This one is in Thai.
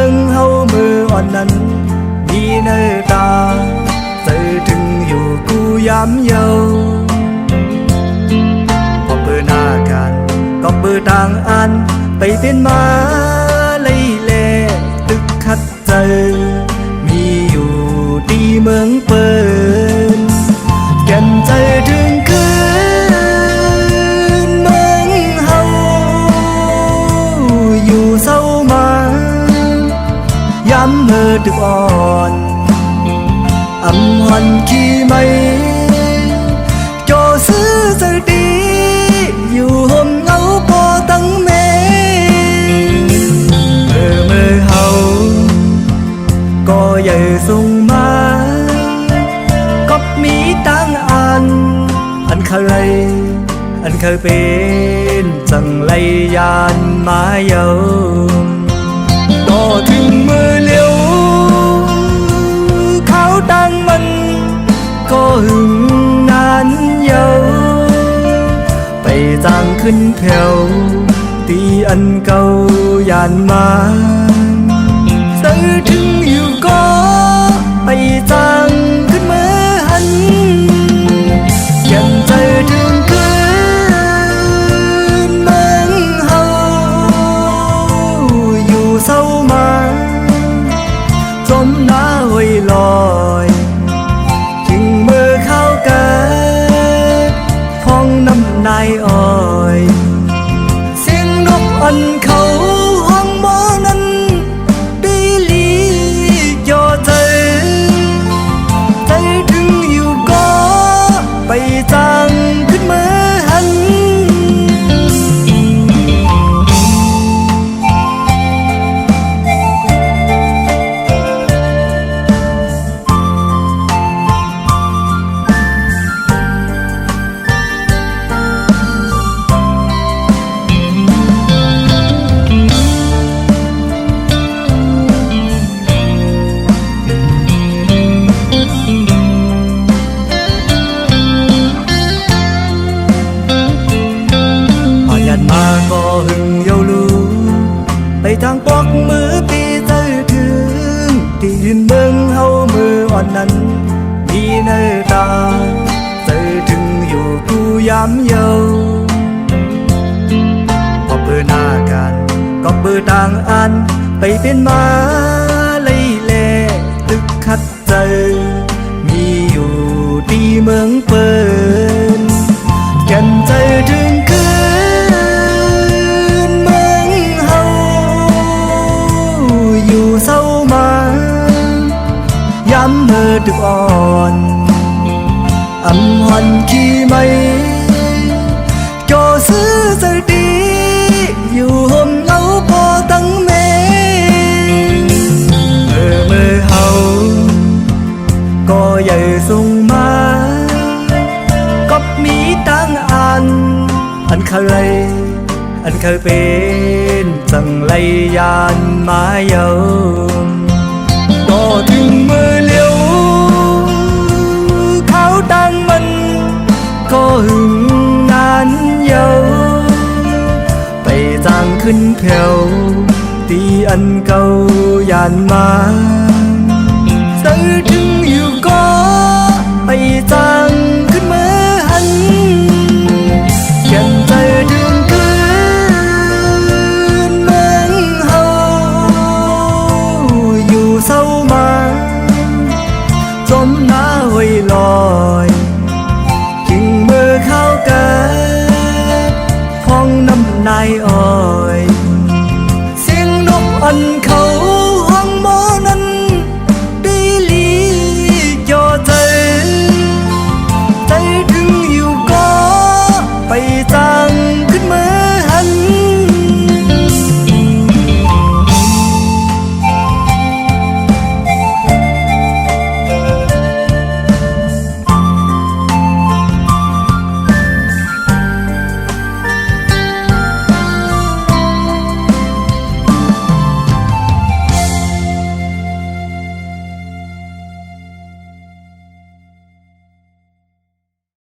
องเฮามืออ่อนนั้นมีเนื้อตาเจอถึงอยู่กูย้ำเยาพอเปิดหน้ากันก็เปิดต่างอันไปเป็นมาเลยแลตึกคัดเจอมีอยู่ที่เมืองเปินแก่นใจถึงคืนเมืองเฮาอยู่เศร้ามาย้ำเมื่อดึกอ่อนอำหันขี้ไม่โจซื้อสตีอยู่ห่มเงาพอตั้งเมเมื่อเฮาก็อย่าส่งมาก็มีตั้งอันเคยเป็นจังไรยานมาเยาต่อถึงมือเลี้ยวเขาตั้งมันก็หึงนานเยาไปจางขึ้นแผ่วตีอันเก่ายานมาซื้อถึงอยู่ก็ไปจางขึ้นเมื่อหันยังใจถึงคืนเมืองเฮาอยู่เศร้ามาจมหน้าไว้ลอยจึงเมื่อเข้ากันพ้องน้ำนายอ้อยเสียงนกอันเขาห้องหมอนั้นดีลียอใจถึงอยู่ก็ไปจางขึ้นเมื่อหันมาก็หึงเยาลูไปทางปอกมือปีเจอถึงที่ยืนเมืองเฮามืออ่อนนั้นมีเนื้อตาเจอถึงอยู่กูย้ำเยาพอเปิดหน้ากันก็เปิดต่างอันไปเป็นมาเลยแลตึกคัดเจอมีอยู่ที่เมืองเปินแก่นใจถึงคืนอยู่เศร้ามาย้ำเมื่อดึกอ่อนอำหันขี้ไม่โจซื้อสตีอยู่ห่มเงาพอตั้งเมเมื่อเฮาก็อย่าส่งมาก็มีตั้งอันเคยเป็นจังไรยานมาเยาต่อถึงมือเลี้ยวเขาตั้งมันก็หึงนานเยาไปจางขึ้นแผ่วตีอันเก่ายานมา